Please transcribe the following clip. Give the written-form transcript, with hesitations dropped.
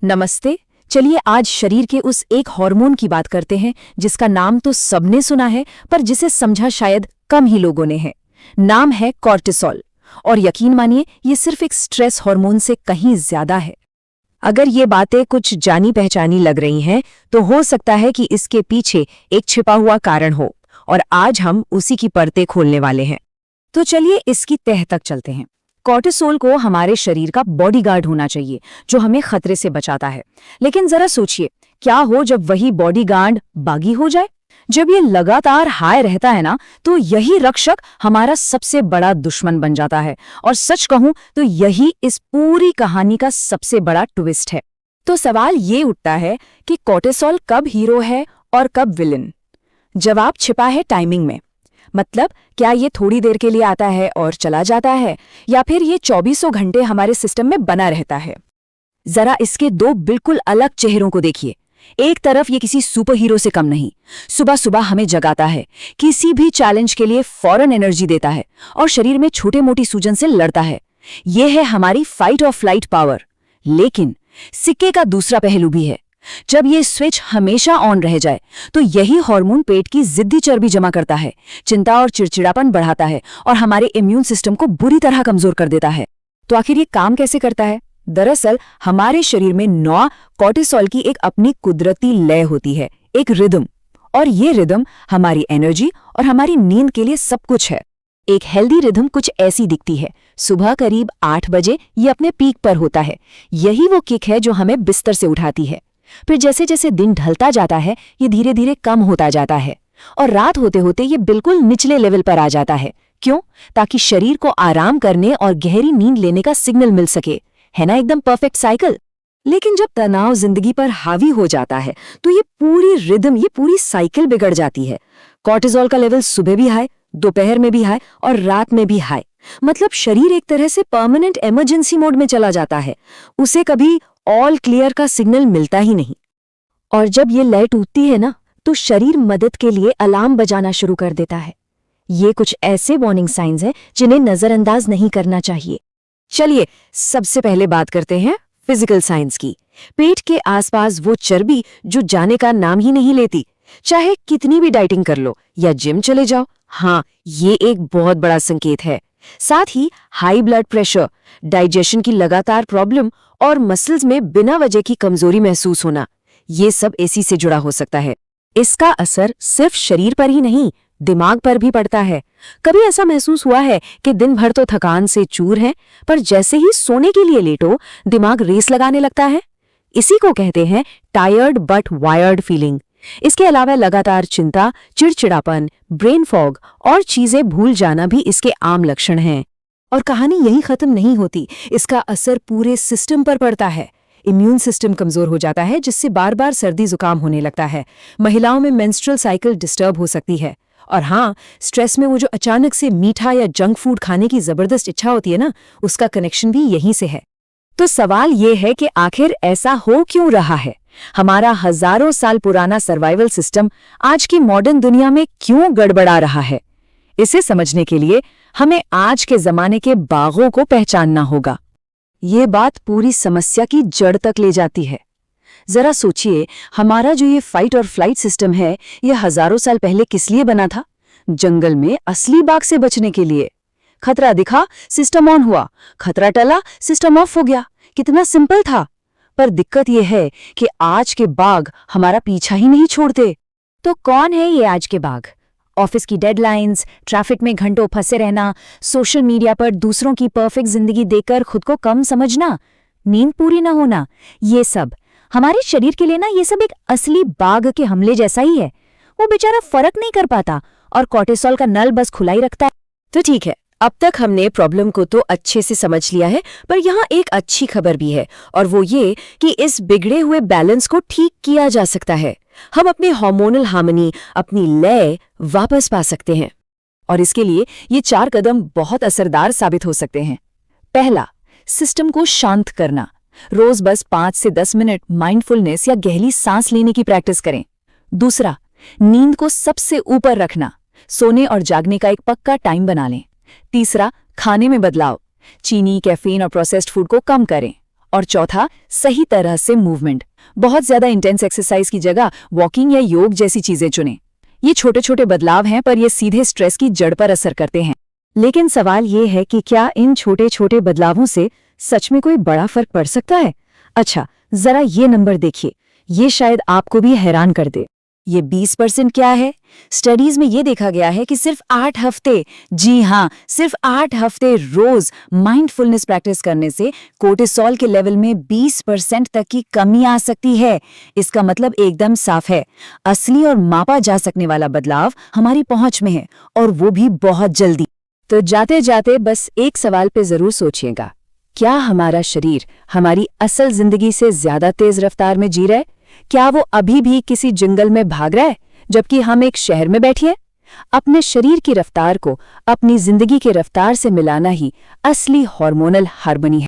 नमस्ते। चलिए आज शरीर के उस एक हार्मोन की बात करते हैं जिसका नाम तो सबने सुना है पर जिसे समझा शायद कम ही लोगों ने है। नाम है कॉर्टिसोल। और यकीन मानिए ये सिर्फ एक स्ट्रेस हार्मोन से कहीं ज्यादा है। अगर ये बातें कुछ जानी पहचानी लग रही हैं तो हो सकता है कि इसके पीछे एक छिपा हुआ कारण हो, और आज हम उसी की परतें खोलने वाले हैं। तो चलिए इसकी तह तक चलते हैं। कॉर्टिसोल को हमारे शरीर का बॉडीगार्ड होना चाहिए जो हमें खतरे से बचाता है। लेकिन जरा सोचिए, क्या हो जब वही बॉडीगार्ड बागी हो जाए? जब ये लगातार हाई रहता है ना, तो यही रक्षक हमारा सबसे बड़ा दुश्मन बन जाता है। और सच कहूं तो यही इस पूरी कहानी का सबसे बड़ा ट्विस्ट है। तो सवाल ये उठता है कि कॉर्टिसोल कब हीरो है और कब विलन? जवाब छिपा है टाइमिंग में। मतलब क्या ये थोड़ी देर के लिए आता है और चला जाता है, या फिर ये 24 घंटे हमारे सिस्टम में बना रहता है? जरा इसके दो बिल्कुल अलग चेहरों को देखिए। एक तरफ ये किसी सुपर हीरो से कम नहीं, सुबह सुबह हमें जगाता है, किसी भी चैलेंज के लिए फौरन एनर्जी देता है और शरीर में छोटे मोटी सूजन से लड़ता है। ये है हमारी फाइट और फ्लाइट पावर। लेकिन सिक्के का दूसरा पहलू भी है। जब ये स्विच हमेशा ऑन रह जाए तो यही हार्मोन पेट की जिद्दी चर्बी जमा करता है, चिंता और चिड़चिड़ापन बढ़ाता है और हमारे इम्यून सिस्टम को बुरी तरह कमजोर कर देता है। तो आखिर ये काम कैसे करता है? दरअसल हमारे शरीर में 9 कॉर्टिसोल की एक अपनी कुदरती लय होती है, एक रिदम। और ये रिदम हमारी एनर्जी और हमारी नींद के लिए सब कुछ है। एक हेल्दी रिदम कुछ ऐसी दिखती है। सुबह करीब 8 बजे ये अपने पीक पर होता है। यही वो किक है जो हमें बिस्तर से उठाती है। फिर जैसे जैसे दिन ढलता जाता है ये धीरे धीरे कम होता जाता है और रात होते होते ये बिल्कुल निचले लेवल पर आ जाता है। क्यों? ताकि शरीर को आराम करने और गहरी नींद लेने का सिग्नल मिल सके। है ना एकदम परफेक्ट साइकिल? लेकिन जब तनाव जिंदगी पर हावी हो जाता है तो ये पूरी रिदम, ये पूरी साइकिल बिगड़ जाती है। कॉर्टिसोल का लेवल सुबह भी हाई, दोपहर में भी हाई और रात में भी हाई। मतलब शरीर एक तरह से परमानेंट इमरजेंसी मोड में चला जाता है। उसे कभी ऑल क्लियर का सिग्नल मिलता ही नहीं। और जब ये लय टूटती है ना, तो शरीर मदद के लिए अलार्म बजाना शुरू कर देता है। ये कुछ ऐसे वार्निंग साइंस हैं जिन्हें नजरअंदाज नहीं करना चाहिए। चलिए सबसे पहले बात करते हैं फिजिकल साइंस की। पेट के आसपास वो चर्बी जो जाने का नाम ही नहीं लेती, चाहे कितनी भी डाइटिंग कर लो या जिम चले जाओ। हाँ, ये एक बहुत बड़ा संकेत है। साथ ही हाई ब्लड प्रेशर, डाइजेशन की लगातार प्रॉब्लम और मसल्स में बिना वजह की कमजोरी महसूस होना, ये सब इसी से जुड़ा हो सकता है। इसका असर सिर्फ शरीर पर ही नहीं, दिमाग पर भी पड़ता है। कभी ऐसा महसूस हुआ है कि दिन भर तो थकान से चूर है, पर जैसे ही सोने के लिए लेटो दिमाग रेस लगाने लगता है? इसी को कहते हैं टायर्ड बट वायर्ड फीलिंग। इसके अलावा लगातार चिंता, चिड़चिड़ापन, ब्रेन फॉग और चीजें भूल जाना भी इसके आम लक्षण हैं। और कहानी यही खत्म नहीं होती। इसका असर पूरे सिस्टम पर पड़ता है। इम्यून सिस्टम कमजोर हो जाता है जिससे बार बार सर्दी जुकाम होने लगता है। महिलाओं में मेंस्ट्रुअल साइकिल डिस्टर्ब हो सकती है। और हाँ, स्ट्रेस में वो जो अचानक से मीठा या जंक फूड खाने की जबरदस्त इच्छा होती है ना, उसका कनेक्शन भी यहीं से है। तो सवाल ये है कि आखिर ऐसा हो क्यों रहा है? हमारा हजारों साल पुराना सर्वाइवल सिस्टम आज की मॉडर्न दुनिया में क्यों गड़बड़ा रहा है? इसे समझने के लिए हमें आज के जमाने के बागों को पहचानना होगा। ये बात पूरी समस्या की जड़ तक ले जाती है। जरा सोचिए, हमारा जो ये फाइट और फ्लाइट सिस्टम है, ये हजारों साल पहले किस लिए बना था? जंगल में असली बाघ से बचने के लिए। खतरा दिखा, सिस्टम ऑन हुआ, खतरा टला, सिस्टम ऑफ हो गया। कितना सिंपल था। पर दिक्कत यह है कि आज के बाघ हमारा पीछा ही नहीं छोड़ते। तो कौन है ये आज के बाघ? ऑफिस की डेडलाइंस, ट्रैफिक में घंटों फंसे रहना, सोशल मीडिया पर दूसरों की परफेक्ट जिंदगी देखकर खुद को कम समझना, नींद पूरी न होना, ये सब हमारे शरीर के लिए ना, ये सब एक असली बाघ के हमले जैसा ही है। वो बेचारा फर्क नहीं कर पाता और कॉर्टिसोल का नल बस खुला ही रखता है। तो ठीक है, अब तक हमने प्रॉब्लम को तो अच्छे से समझ लिया है, पर यहाँ एक अच्छी खबर भी है, और वो ये कि इस बिगड़े हुए बैलेंस को ठीक किया जा सकता है। हम अपने हार्मोनल हार्मनी, अपनी लय वापस पा सकते हैं। और इसके लिए ये 4 कदम बहुत असरदार साबित हो सकते हैं। पहला, सिस्टम को शांत करना। रोज बस 5 से 10 मिनट माइंडफुलनेस या गहरी सांस लेने की प्रैक्टिस करें। दूसरा, नींद को सबसे ऊपर रखना। सोने और जागने का एक पक्का टाइम बना लें। तीसरा, खाने में बदलाव। चीनी, कैफीन और प्रोसेस्ड फूड को कम करें। और चौथा, सही तरह से मूवमेंट। बहुत ज्यादा इंटेंस एक्सरसाइज की जगह वॉकिंग या योग जैसी चीजें चुनें। ये छोटे छोटे बदलाव हैं, पर ये सीधे स्ट्रेस की जड़ पर असर करते हैं। लेकिन सवाल ये है कि क्या इन छोटे छोटे बदलावों से सच में कोई बड़ा फर्क पड़ सकता है? अच्छा, जरा ये नंबर देखिए, ये शायद आपको भी हैरान कर दे। ये 20% क्या है? स्टडीज में ये देखा गया है कि सिर्फ 8 हफ्ते, जी हाँ, सिर्फ 8 हफ्ते रोज माइंडफुलनेस प्रैक्टिस करने से कोर्टिसोल के लेवल में 20% तक की कमी आ सकती है। इसका मतलब एकदम साफ है, असली और मापा जा सकने वाला बदलाव हमारी पहुंच में है, और वो भी बहुत जल्दी। तो जाते जाते बस एक सवाल पे जरूर सोचिएगा, क्या हमारा शरीर हमारी असल जिंदगी से ज्यादा तेज रफ्तार में जी रहा है? क्या वो अभी भी किसी जंगल में भाग रहा है, जबकि हम एक शहर में बैठे हैं? अपने शरीर की रफ्तार को अपनी जिंदगी की रफ्तार से मिलाना ही असली हार्मोनल हार्मनी है।